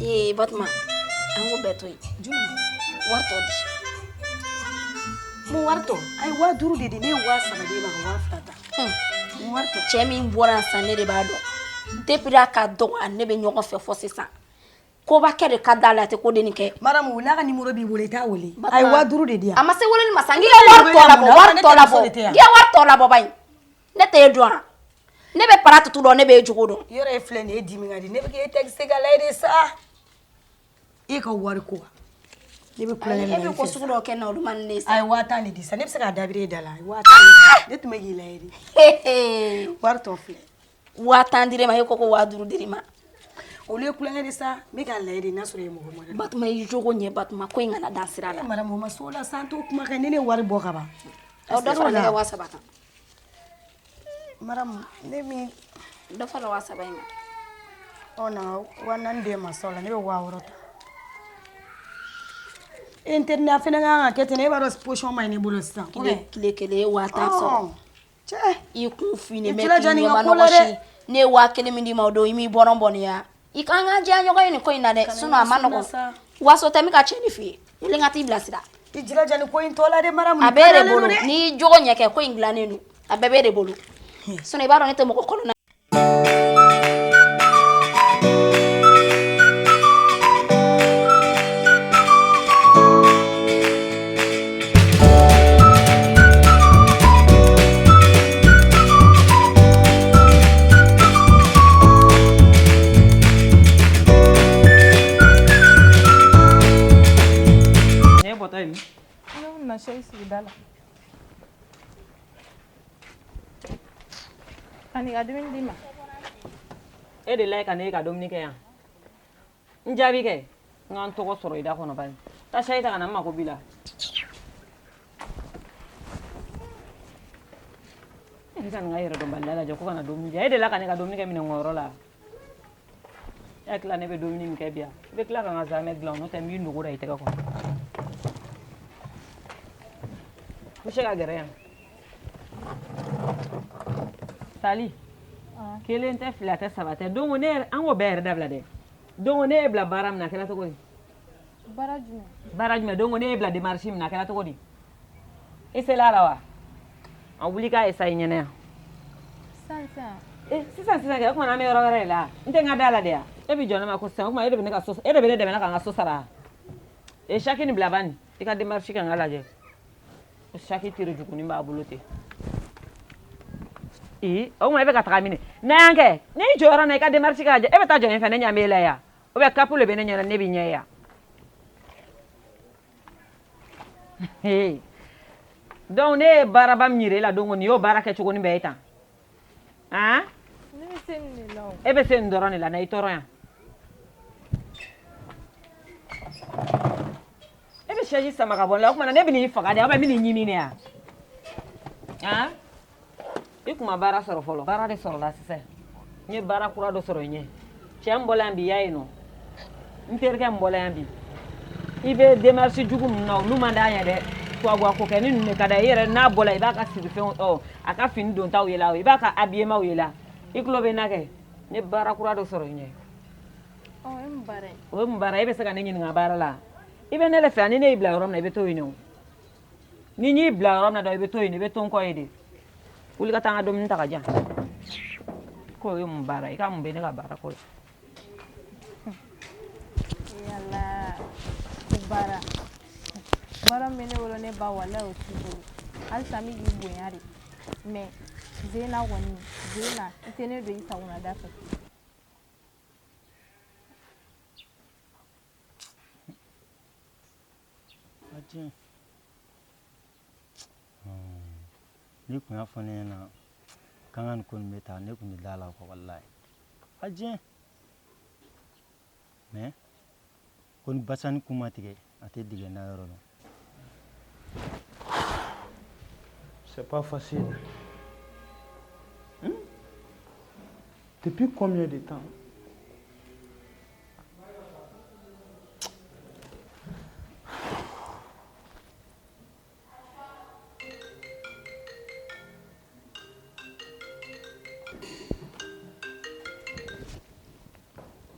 Batma, an ko bɛɛ to yen. Wari tɔ di. Mun wari tɔ? A ye 5000 de di, ne ye 3000 d'e ma ka 2000 ta. Mun wari tɔ? Cɛ min bɔra san ne de b'a dɔn. Depuis a ka dɔgɔ ne bɛ ɲɔgɔn fɛ fɔ sisan. Kobakɛ de ka d'a la a tɛ ko denni kɛ. Maramu, n'a ka numéro b'i bolo i t'a wele. A ye 5000 de di yan. A ma se weleli ma sa, n k'i ye wari tɔ labɔ, wari tɔ labɔ. N k'i ye wari tɔ labɔ ba in. Ne t'e dɔn wa? Ne bɛ para tutu dɔn, ne bɛ e jogo dɔn. Yɔrɔ e filɛ nin ye, e dimi ka di. Ne bɛ k'e texte ka layɛ de sa. E ka wari ko. Ne bɛ kulonkɛ la. E bɛ ko sugu dɔ kɛ na olu ma ne sa. A ye 5000 de di sa. Ne bɛ se k'a dabiri e da la. A ye 5000 de di. Ne tun bɛ k'i layɛ de. Wari tɔ filɛ. 5000 dir'e ma, e ko ko 5000 dir'i ma. Olu ye kulonkɛ de sa. N bɛ k'a layɛ de n'a sɔrɔ e mɔgɔ ma. Batuma i jogo ɲɛ Batuma ko in kana dan sira la. Maramu, o ma s'o la sa, an t'o kuma kɛ. Ne ne wari bɔ ka ban. Dɔ fara ne ka 3000 kan. Maramu, ne min dɔ fara 3000 in kan. Ɔ na 4000 d'e ma sa o la, ne bɛ 6000 ta. Internet a fɛnɛ kan ka kɛ ten, e b'a dɔn position ma ɲi ne bolo sisan. Tile kelen 5000 sɔrɔ. Cɛ. I kun fini mɛ k'i ɲɛma nɔgɔ si. Ne ye 5000 min d'i ma o don i m'i bɔrɔn bɔ nin ya. I kan ka diya ɲɔgɔn ye nin ko in na dɛ, sinon a ma nɔgɔn. Waso tɛ min ka cɛnni f'i ye. Wuli n ka t'i bilasira. I jilaja nin ko in tɔ la dɛ Maramu. A b'e de bolo. N'i y'i jogo ɲɛ kɛ ko in dilannen don. A bɛɛ b'e de bolo. Sinon i b'a dɔn ne tɛ mɔgɔ kɔnɔna. Ani ka dumuni di ma. E de la ka ne ka dumuni kɛ yan. N jaabi kɛ. N ka n tɔgɔ sɔrɔ i da kɔnɔ bani. Taa Sayita ka na n mako b'i la. E ka nin ka yɛrɛ dɔnbaliya lajɛ ko ka na dumuni di. E de la ka ne ka dumuni kɛ minɛnkɔyɔrɔ la. E hakili ne bɛ dumuni min kɛ bi yan. I bɛ tila ka n ka zamɛ dilan n'o tɛ n b'i nogo da i tɛgɛ kɔnɔ. I bɛ se ka gɛrɛ yan. Sali. Kelen tɛ fila tɛ saba tɛ donc ne an ko bɛɛ yɛrɛ dabila dɛ donc ne ye bila baara min na kɛra cogo di baara jumɛn donc ne ye bila démarche min na kɛra cogo di i sela la wa a wuli k'a essaye ɲɛnɛ yan sisan kɛ o kumana an bɛ yɔrɔ wɛrɛ de la n tɛ n ka da la de ya e bɛ jɔ ne ma ko sisan o kuma e de bɛ ne dɛmɛ ka n ka so sara Saki ni bila bani i ka démarche kɛ n ka lajɛ Saki tiri juguni b'a bolo ten o kuma e bɛ ka taga minɛ n'an kɛ ne y'i jɔ yɔrɔ na i ka démarche kɛ e bɛ taa jɔ yen fɛ ne ɲɛ b'e la yan ou bien cap le bɛ ne ɲɛ ne b'i ɲɛ yan donc ne ye baaraba min yira e la donc nin y'o baara kɛcogo ni bɛɛ ye tan e bɛ se nin dɔrɔn de la na i tɔɔrɔ yan e bɛ chaise sama ka bɔ la o kumana ne bɛ n'i faga de ou bien n bɛ n'i ɲimi de yan I kuma baara sɔrɔ fɔlɔ baara de sɔrɔla sisan n ye baara kura dɔ sɔrɔ i ɲɛ cɛ n bɔla yan bi y'a ye nɔ n terikɛ n bɔla yan bi i bɛ démarche jugu ninnu na olu man d'an ye dɛ tubabuya ko kɛ ni ninnu de ka d'a ye i yɛrɛ n'a bɔla i b'a ka sirifɛnw a ka fini dontaw yela i b'a ka habillement yela i tulo bɛ n na kɛ n ye baara kura dɔ sɔrɔ i ɲɛ o ye mun baara ye e bɛ se ka ne ɲininka baara la i bɛ ne de fɛ yan ni ne y'i bila yɔrɔ min na i bɛ to yen nɔ ni n y'i bila yɔrɔ min na dɔrɔn i bɛ to yen i bɛ to n kɔ ye de wuli ka taa n ka dumuni ta ka diyan k'o ye mun baara ye i ka mun bɛ ne ka baara ko la yala baara min bɛ ne bolo ne ba walahi o t'i bolo halisa n bɛ k'i bonya de mais Zeyna kɔni Zeyna i tɛ ne don i sagonada fɛ ni kun y'a fɔ ne ɲɛna k'an ka nin ko nin bɛ taa ne kun bɛ da la o kɔ walahi a diɲɛ mais ko ni Basani kun ma tigɛ a tɛ digɛ n na yɔrɔ la. C'est pas facile. Depuis combien de temps?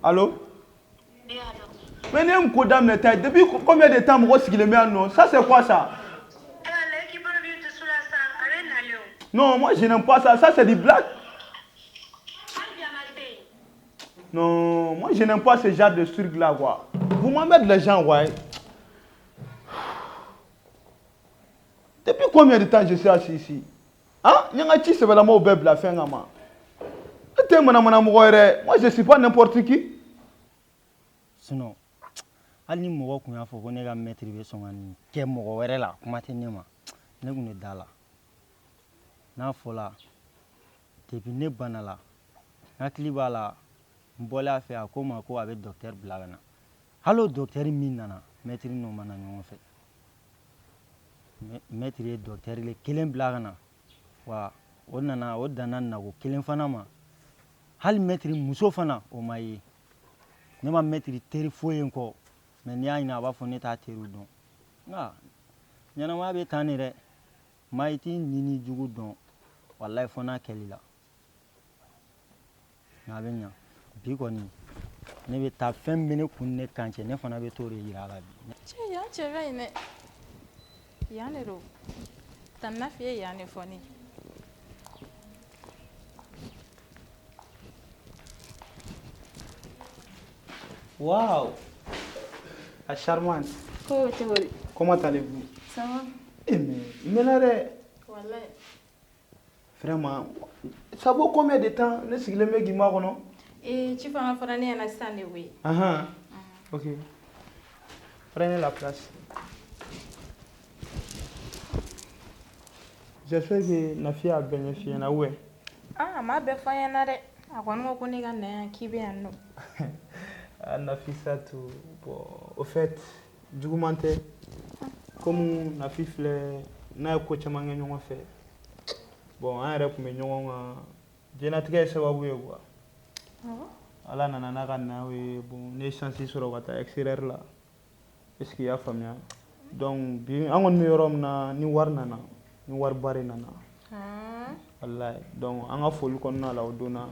Allô? Oui, allô. Mais n'aime quoi dame les tailles. Depuis combien de temps moi ce qu'il met non? Ça c'est quoi ça? Non, moi je n'aime pas ça. Ça c'est du black. Non, moi je n'aime pas ce genre de truc là quoi. Vous m'embêtez les gens ouais. Depuis combien de temps je suis assis ici? Hein? Nyangati c'est vraiment au bébé la fin gamin. Moi je suis pas n'importe qui. Sinon, hali ni mɔgɔ kun y'a fɔ ko ne ka maître bɛ sɔn ka nin kɛ mɔgɔ wɛrɛ la kuma tɛ ne ma ne kun tɛ da la n'a fɔla depuis ne bana la n hakili b'a la n bɔlen a fɛ a ko n ma ko a bɛ docteur bila ka na hali o docteur min nana maître n'o ma na ɲɔgɔn fɛ maître ye docteur le kelen bila ka na wa o nana o danna nago kelen fana ma hali maître muso fana o ma ye ne ma maître teri foyi ye n kɔ mais n'i y'a ɲini a b'a fɔ ne t'a teriw dɔn nka ɲɛnamaya bɛ tan de dɛ maa i t'i ɲini jugu dɔn walayi fɔ n'a kɛl'i la nka a bɛ ɲa bi kɔni ne bɛ taa fɛn bɛ ne kun ne kan cɛ ne fana bɛ t'o de yira a la bi. Cɛ yan cɛ bɛ yen dɛ yan de don Tanti Nafi ye yan de fɔ ne. Waouh, la charmante. Comment allez-vous? Ça va? Eh mais Wallahi. Vraiment, ça vaut combien de temps? Ne sais le mec qui m'a non? Tu vas en faire un instant oui. Ah ok. Prenez la place. J'espère que Nafi a bénéficié na ouais. Ah, ma belle femme en a de. A quoi nous connaît quand on qui vient nous. Nafi ça tout. Bon, au fait, du coup comme Nafi fleur na ko chama ngeen ñoo fait. Bon, un rep me ñoo jena tigay sababu ye quoi. Ala nana na kana we bon ne chances sur wata extérieur là. Est-ce qu'il y a famille? Donc bi angon mi yorom na ni war nana. Ni war bari nana. Wallahi. Donc anga folu kon na la odona.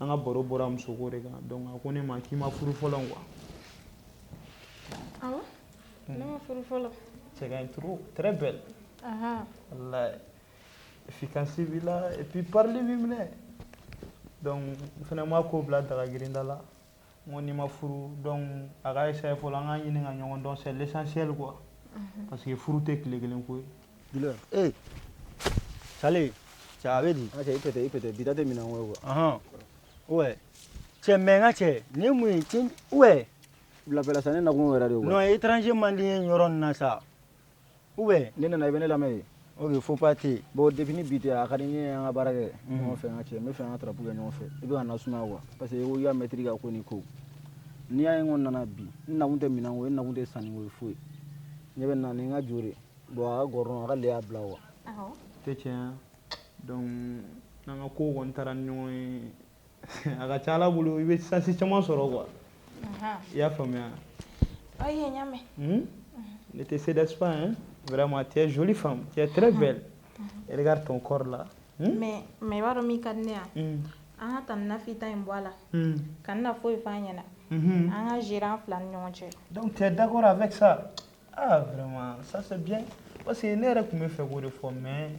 Anga boro bora musoko rega. Donc akone ma ki ma furu folon quoi. Ah ouais? Non, furu folon. C'est un trou très belle. Wallahi. Efficace bila et puis parler bimne. Donc finalement ko bla daga girinda la. Moni ma furu donc aga essayer folon nga yini nga ñongon donc c'est l'essentiel quoi. Parce que furu te klegelen ko. Dis-leur, hey, salut, tu avais dit? Ah, il peut être, bidate mina ouais. Ah, ouais. C'est menga c'est, ni mouy, ouais. La belle ça n'est pas bon radio. Non, étranger malien yoron na ça. Ouais. Nena na ibene la mai. Ok, faut pas te. Bon, défini bidate à académie en barage. On fait un chez, me fait un trapu en fait. Et bien on a suma wa. Parce que il y a maîtrise à koniko. Ni a ngon na bi. Na unte mina we na unte sani we fou. Ni ben na nga jure. Bon, goron ale a blawa. Ah Tiens, donc nanga ko won taranno aga chala bulu ibe sansi chama soro quoi. Ya famia. Oh yeah, nyame. Ne te cédez pas hein. Vraiment tu es jolie femme, tu es très belle. Et regarde ton corps là. Mais waro mi kadnea. Anga Tanti Nafi ta imboala. Kanna foi fanyana. Anga giran flan nyonche. Donc tu es d'accord avec ça? Ah vraiment, ça c'est bien. Parce que ne rek me fait go de fois mais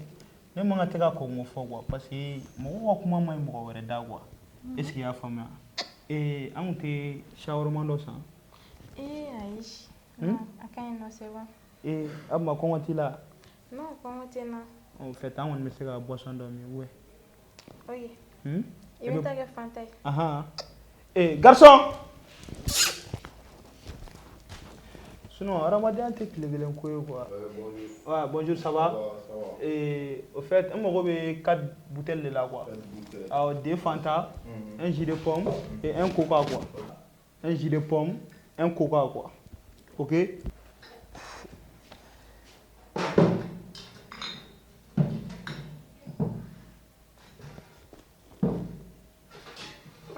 ne manga tega ko mo fo quoi parce que mo wa kuma mai mo wore da quoi. Est-ce qu'il y a famille? Et on te shawarma do ça. Aish. Akai no c'est bon. Et abma ko ngati la. Non, comment tu na? En fait, on me sera boisson dormi ouais. Oui. Il veut t'aller fantai. Eh garçon. Sinon, Ramadan, tu es quoi? Ouais, bonjour, ça va? Et au fait, on m'a 4 bouteilles de là, quoi. Alors, 2 Fanta, un jus de pomme et un coca, quoi. Un jus de pomme, un coca, quoi. Ok?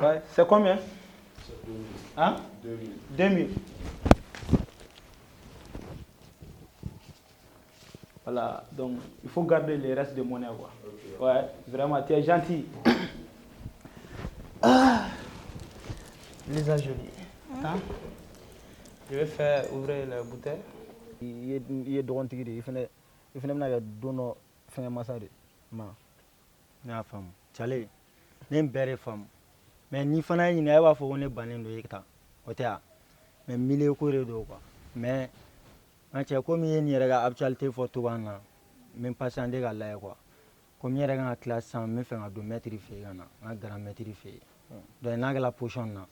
Ouais, c'est combien? Hein? 2000. Voilà, donc il faut garder les restes de monnaie quoi. Okay. Ouais, vraiment, tu es gentil. Lisa jolie. Hein? Je vais faire ouvrir la bouteille. Il est dɔgɔntigi de ye i fɛnɛ bɛna kɛ don dɔ fɛngɛ masa de ma ne y'a faamu cale ne bɛɛ de faamu mais ni fana ye ɲininka e b'a fɔ ko ne bannen don e ta o tɛ ya mais milieu ko de don quoi mais n cɛ komi i ye nin yɛrɛ ka actualité fɔ togoya min na n bɛ patienter ka lajɛ quoi comme n yɛrɛ kan ka tila sisan n bɛ fɛ ka don maître fɛ yen ka na n ka grand maître fɛ yen donc n'a kɛra position na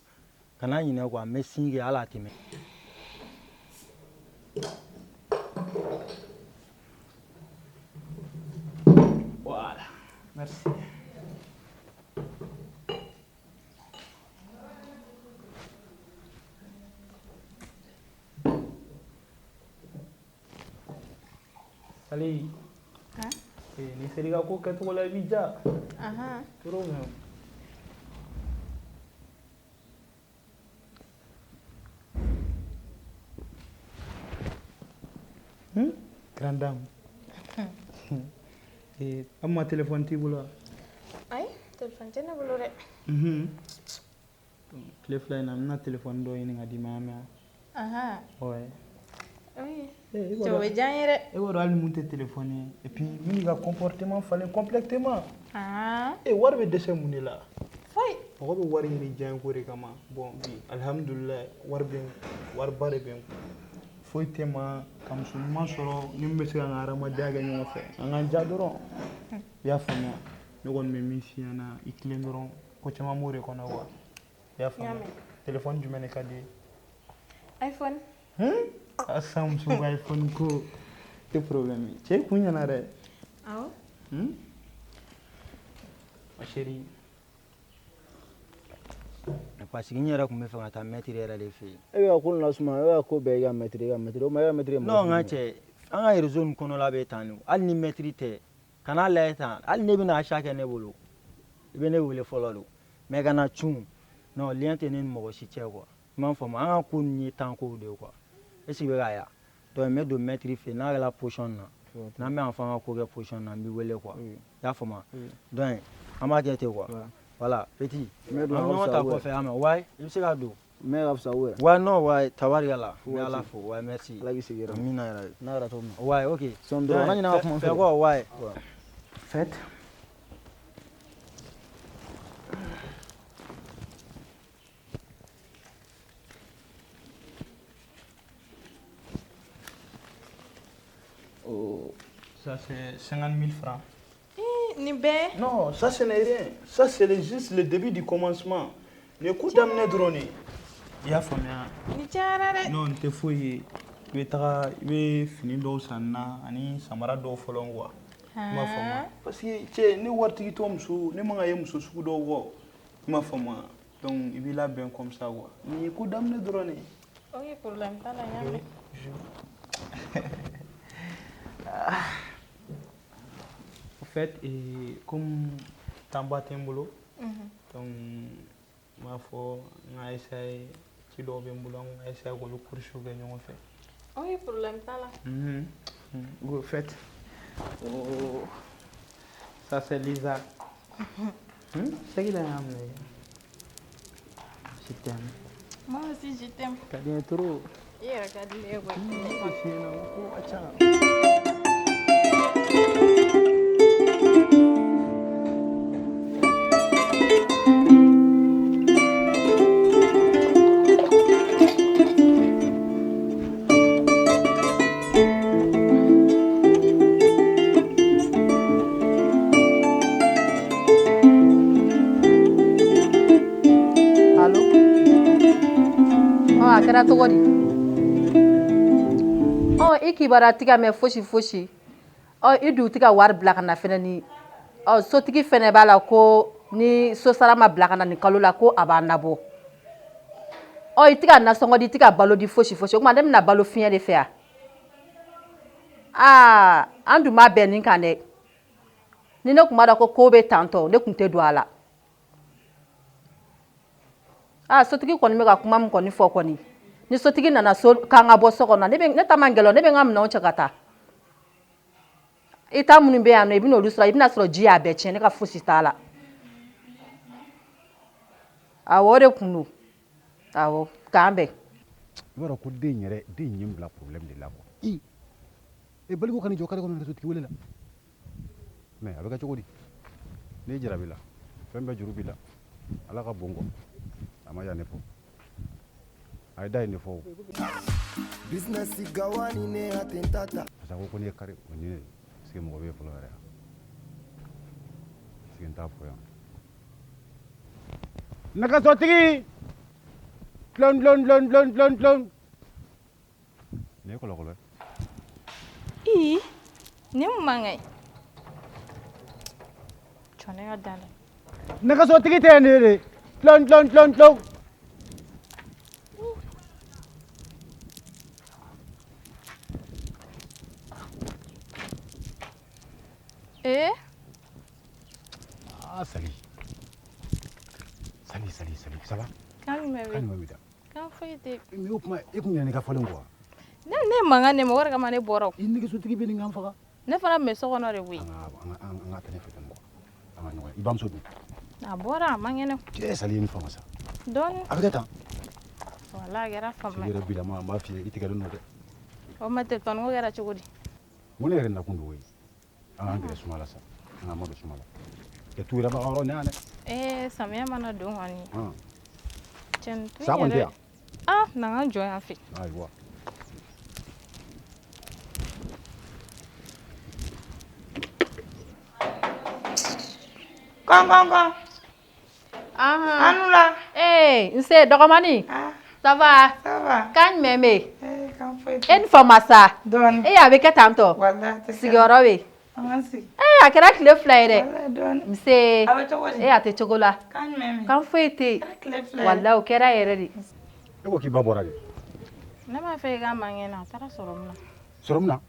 kana ɲinɛ quoi n bɛ signe kɛ hali a tɛmɛ. Voilà, merci. Salut. Hein? Ni seriga ko kɛcogo la I b'i ja. Trop même. Grande dame. Amma téléphone t'i bolo wa? Ayi, téléphone tɛ ne bolo dɛ. Tile fila in na n bɛna téléphone dɔ ɲini ka d'i ma mɛn. Ouais. Oui. Cɛ o bɛ diya n ye dɛ. E b'a dɔn hali mun tɛ téléphone ye et puis min ka comportement falen complètement. Wari bɛ dɛsɛ mun de la? Foyi. Mɔgɔ bɛ wari ɲini diɲɛ ko de kama. Bon bi alhamdulilayi wariba de bɛ n kun. Foyi tɛ n ma ka muso ɲuman sɔrɔ ni min bɛ se ka n ka hadamadenya kɛ ɲɔgɔn fɛ an k'an diya dɔrɔn i y'a faamuya ne kɔni bɛ min f'i ɲɛna I tilen dɔrɔn ko caman b'o de kɔnɔ quoi i y'a faamuya téléphone jumɛn de ka di ye? iPhone. Sisan muso ka iPhone ko tɛ problème ye cɛ kun ɲɛna dɛ. Awɔ. Ma chérie. parce que n yɛrɛ tun bɛ fɛ ka taa maître yɛrɛ de fɛ yen. e bɛ ka ko lasuma e bɛ ka ko bɛɛ i ka maître o ma e ka maître ye mɔgɔ non n ka cɛ an ka réseau nin kɔnɔla bɛ tan de hali ni maître tɛ kana lajɛ tan hali ne bɛna achat kɛ ne bolo I bɛ ne wele fɔlɔ de mais ka na cun non lien tɛ ne ni mɔgɔ si cɛ quoi I m'a faamu an ka ko nin ye temps kow de ye quoi est ce que i bɛ k'a ye donc n bɛ don maître fɛ yen n'a kɛra position na n'an bɛ yan fɔ an ka ko kɛ position na n b'i wele quoi i y'a faamu donc an b'a kɛ ten quoi. Voilà, petit. Mais on t'a pas fait, mais ouais, il se garde. Mais ça ouais. Ouais, non, ouais, tabarikala. Mais à la fois, ouais, merci. La vie c'est grave. Mina na rato. Ouais, OK. Son droit, on a une affaire. Fais quoi, ouais. Faites. Oh, ça c'est 50 000 francs. Non, ça ce n'est rien. Ça c'est juste le début du commencement. Ne coup d'amener drone. Il y a famille. Non, t'es fouillé. I bɛ fini dɔw san na ani samara dɔw fɔlɔ quoi. I m'a faamu. Parce que cɛ ne waritigi muso ne man ka ye muso sugu dɔw kɔ. I m'a faamu. Donc I b'i labɛn comme ça quoi. Nin ye ko daminɛ dɔrɔn de ye. Ok, problème t'a la n y'a mɛn. En fait, comme Tamba Tembolo, donc ma foi, on a essayé de faire le cours sur le fait. Oui, problème pas là. Vous faites. Ça c'est Lisa. C'est qui l'a amené? Je t'aime. Moi aussi je t'aime. T'as bien trop. Yeah, regarde les voix. A kɛra cogo di I kibaruya tɛ ka mɛn fosi fosi I dun tɛ ka wari bila ka na fɛnɛ ni sotigi fɛnɛ b'a la ko ni sosara ma bila ka na nin kalo la ko a b'a nabɔ I tɛ ka nasɔngɔ di I tɛ ka balo di fosi fosi o tuma ne bɛna balo fiɲɛ de fɛ yan an dun ma bɛn nin kan dɛ ni ne tun b'a dɔn ko bɛ tantɔ ne tun tɛ don a la sotigi kɔni bɛ ka kuma min kɔni fɔ kɔni ni sotigi nana so k'an ka bɔ so kɔnɔ ne ta man gɛlɛn ne bɛ n ka minɛnw cɛ ka taa I ta minnu bɛ yan nɔ I bɛ n'olu sɔrɔ I bɛna sɔrɔ ji y'a bɛɛ tiɲɛ ne ka fosi t'a la awɔ o de kun don awɔ k'an bɛn i b'a dɔn ko den yɛrɛ den ye n bila problème de la quoi baliko ka n'i jɔ kare kɔnɔ nɛgɛso tigi wele la mais a bɛ kɛ cogo di n'i jarabi la fɛn bɛɛ juru b'i la ala ka bon kɔ a ma yan ne fɔ a ye da ye ne fɔ o business gawani ne atentata parce que a ko ko n'i ye kare o ni ne parce que mɔgɔ bɛ fɔlɔ yɛrɛ parce que n t'a fɔ yan nɛgɛsotigi dulon dulon dulon dulon dulon dulon nin ye kɔlɔkɔlɔ ye ni mun man kɛ jɔn ne ka dan dɛ nɛgɛsotigi tɛ nin ye de dulon dulon dulon dulon Sali ça va calme kan foyi tɛ mais o kuma e kun ɲinɛ ne ka fɔlen quoi ne mankan ne ma o de kama ne bɔra i nɛgɛsotigi bɛ nin kan faga ne fana bɛ so kɔnɔ de koyi an ka tɛ ne fɛ tan quoi an ka ɲɔgɔn ye i bamuso dun a bɔra a man kɛnɛ cɛ Sali ye nin faamu sa dɔɔni a bɛ kɛ tan wala a kɛra faamu i yɛrɛ bila ma n b'a f'i ye i tigɛlen don dɛ o ma tɛ tɔni ko kɛra cogo di mun ne yɛrɛ nakun don o ye an k'an gɛrɛ suma la sa an k'an ma don suma la kɛ tu yɛrɛ b'a ka yɔrɔ nin yan dɛ samiya mana don kɔni cɛntu sa kɔni tɛ yan na ka jɔ yan fɛ ayiwa Kɔn. Anu la. Nse dɔgɔmani. Ça va? Ça va. Kan jumɛn bɛ yen? Kan foyi tɛ. E ni famasa. Dɔɔni. A bɛ kɛ tan tɔ. Walahi tɛ. Sigiyɔrɔ bɛ yen. An ka sigi. A kɛra tile 2 ye dɛ. Walahi dɔɔni. Nse. A bɛ cogo di? A tɛ cogo la. Kan jumɛn bɛ? Kan foyi tɛ yen. Tile 2. Walahi o kɛra yɛrɛ de. e ko k'i ba bɔra de ne m'a fɛ i ka man kɛnɛ a taara sɔrɔ min na sɔrɔ min na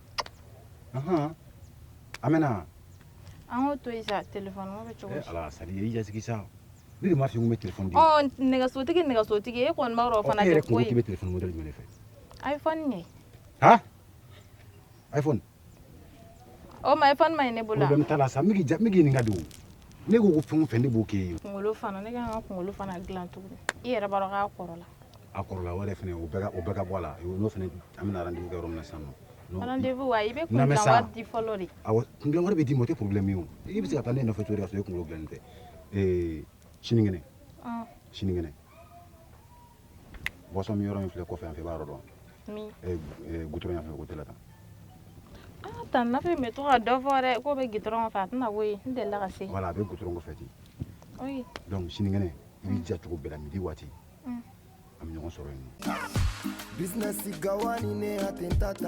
a mɛna an k'o to yen sa telefɔni ko bɛ cogo di ala Sali i jasigi sa ne de m'a f'i ye n ko n bɛ telefɔni di nɛgɛsotigi e kɔni b'a dɔn o fana e yɛrɛ tɛ kun ko ko k'i ye bɛ telefɔni modèle jumɛn de fɛ iphone ɲɛ iphone o ma iphone ma ɲi ne bolo problème t'a la sa n bɛ k'i ɲininka de o ne ko ko fɛn o fɛn ne b'o k'e ye kunkolo fana ne kan ka kunkolo fana dilan tuguni i yɛrɛ b'a dɔn k'a kɔrɔla a kɔrɔla wɛrɛ fɛnɛ o bɛɛ ka bɔ a la n'o fɛnɛ an bɛna rendez-vous kɛ yɔrɔ min na sisan nɔ rendez-vous wa i bɛ kundilan wari di fɔlɔ de awɔ kundilan wari bɛ d'i ma o tɛ problème ye o i bɛ se ka taa ne nɔfɛ cogo di ka sɔrɔ e kunkolo dilannen tɛ sinikɛnɛ boisson min yɔrɔ min filɛ kɔfɛ yan fɛ i b'a yɔrɔ dɔn goudron yan fɛ côté la tan tan nafe bɛ to ka dɔ fɔ dɛ k'o bɛ gitɔrɔn fɛ a tɛna ko ye n delila ka se voilà a bɛ goudron kɔfɛ ten donc sinikɛnɛ i b'i ja cogo bɛɛ la midi waati an bɛ ɲɔgɔn sɔrɔ yen business gawani ne atentata